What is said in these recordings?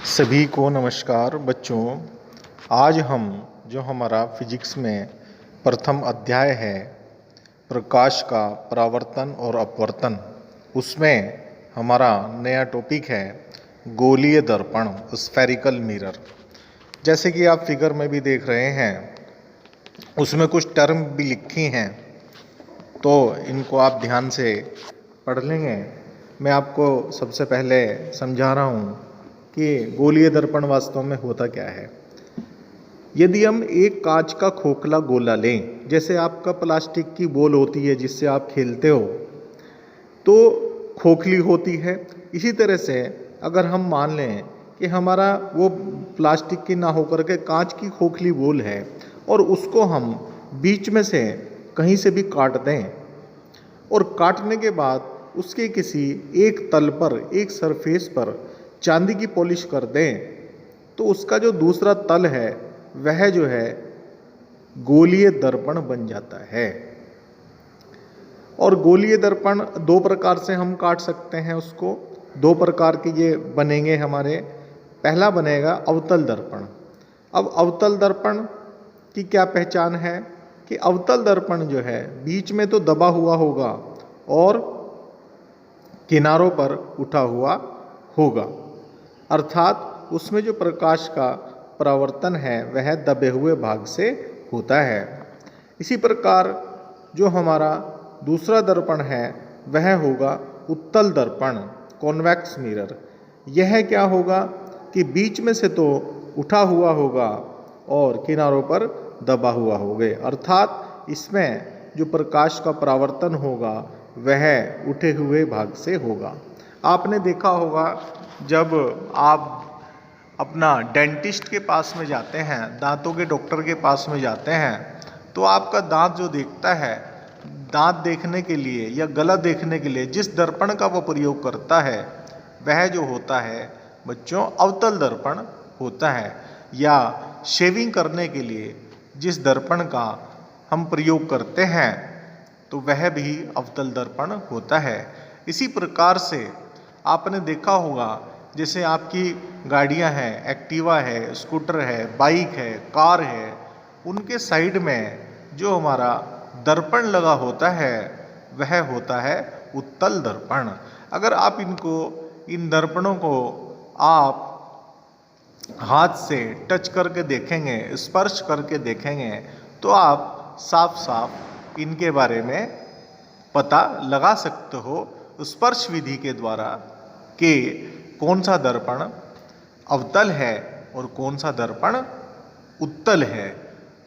सभी को नमस्कार बच्चों। आज हम जो हमारा फिजिक्स में प्रथम अध्याय है प्रकाश का परावर्तन और अपवर्तन, उसमें हमारा नया टॉपिक है गोलीय दर्पण, स्फेरिकल मिरर। जैसे कि आप फिगर में भी देख रहे हैं, उसमें कुछ टर्म भी लिखी हैं, तो इनको आप ध्यान से पढ़ लेंगे। मैं आपको सबसे पहले समझा रहा हूँ कि गोलीय दर्पण वास्तव में होता क्या है। यदि हम एक कांच का खोखला गोला लें, जैसे आपका प्लास्टिक की बॉल होती है जिससे आप खेलते हो, तो खोखली होती है। इसी तरह से अगर हम मान लें कि हमारा वो प्लास्टिक की ना होकर के कांच की खोखली बॉल है और उसको हम बीच में से कहीं से भी काट दें और काटने के बाद उसके किसी एक तल पर, एक सरफेस पर चांदी की पॉलिश कर दें, तो उसका जो दूसरा तल है वह जो है गोलीय दर्पण बन जाता है। और गोलीय दर्पण दो प्रकार से हम काट सकते हैं उसको। दो प्रकार के ये बनेंगे हमारे। पहला बनेगा अवतल दर्पण। अब अवतल दर्पण की क्या पहचान है कि अवतल दर्पण जो है बीच में तो दबा हुआ होगा और किनारों पर उठा हुआ होगा, अर्थात उसमें जो प्रकाश का परावर्तन है वह दबे हुए भाग से होता है। इसी प्रकार जो हमारा दूसरा दर्पण है वह होगा उत्तल दर्पण, कॉन्वेक्स मिरर। यह क्या होगा कि बीच में से तो उठा हुआ होगा और किनारों पर दबा हुआ होगा, अर्थात इसमें जो प्रकाश का परावर्तन होगा वह उठे हुए भाग से होगा। आपने देखा होगा जब आप अपना डेंटिस्ट के पास में जाते हैं, दांतों के डॉक्टर के पास में जाते हैं, तो आपका दांत जो देखता है, दांत देखने के लिए या गला देखने के लिए जिस दर्पण का वो प्रयोग करता है वह जो होता है बच्चों अवतल दर्पण होता है। या शेविंग करने के लिए जिस दर्पण का हम प्रयोग करते हैं तो वह भी अवतल दर्पण होता है। इसी प्रकार से आपने देखा होगा जैसे आपकी गाड़ियां हैं, एक्टिवा है, स्कूटर है, बाइक है, कार है, उनके साइड में जो हमारा दर्पण लगा होता है वह होता है उत्तल दर्पण। अगर आप इन दर्पणों को आप हाथ से टच करके देखेंगे, स्पर्श करके देखेंगे, तो आप साफ साफ इनके बारे में पता लगा सकते हो स्पर्श विधि के द्वारा कि कौन सा दर्पण अवतल है और कौन सा दर्पण उत्तल है।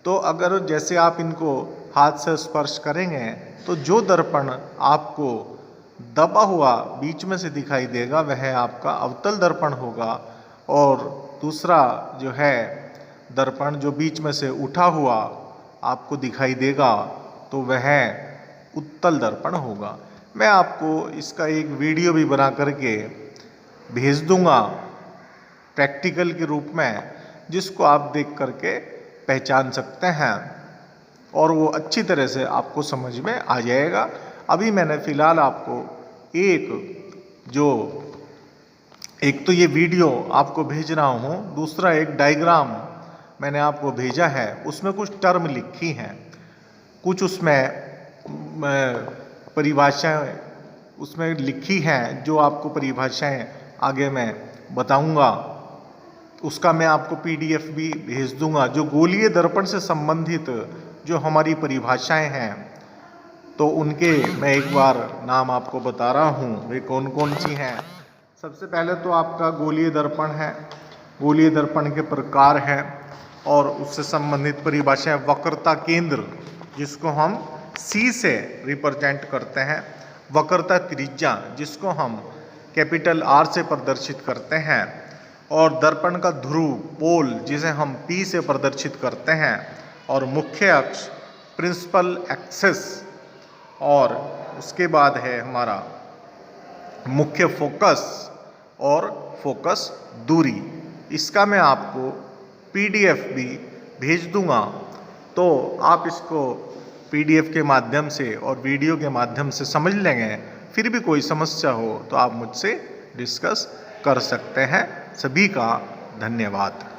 तो अगर जैसे आप इनको हाथ से स्पर्श करेंगे तो जो दर्पण आपको दबा हुआ बीच में से दिखाई देगा वह आपका अवतल दर्पण होगा, और दूसरा जो है दर्पण जो बीच में से उठा हुआ आपको दिखाई देगा तो वह उत्तल दर्पण होगा। मैं आपको इसका एक वीडियो भी बना करके भेज दूंगा प्रैक्टिकल के रूप में, जिसको आप देख करके पहचान सकते हैं और वो अच्छी तरह से आपको समझ में आ जाएगा। अभी मैंने फ़िलहाल आपको एक तो ये वीडियो आपको भेज रहा हूँ, दूसरा एक डायग्राम मैंने आपको भेजा है, उसमें कुछ टर्म लिखी हैं, कुछ उसमें परिभाषाएं उसमें लिखी हैं, जो आपको परिभाषाएं आगे मैं बताऊंगा। उसका मैं आपको PDF भी भेज दूंगा। जो गोलीय दर्पण से संबंधित जो हमारी परिभाषाएं हैं तो उनके मैं एक बार नाम आपको बता रहा हूँ वे कौन कौन सी हैं। सबसे पहले तो आपका गोलीय दर्पण है, गोलीय दर्पण के प्रकार हैं और उससे संबंधित परिभाषाएं। वक्रता केंद्र जिसको हम C से रिप्रेजेंट करते हैं, वक्रता त्रिज्या जिसको हम कैपिटल R से प्रदर्शित करते हैं, और दर्पण का ध्रुव पोल जिसे हम P से प्रदर्शित करते हैं, और मुख्य अक्ष प्रिंसिपल एक्सिस, और उसके बाद है हमारा मुख्य फोकस और फोकस दूरी। इसका मैं आपको PDF भी भेज दूंगा, तो आप इसको PDF के माध्यम से और वीडियो के माध्यम से समझ लेंगे। फिर भी कोई समस्या हो तो आप मुझसे डिस्कस कर सकते हैं। सभी का धन्यवाद।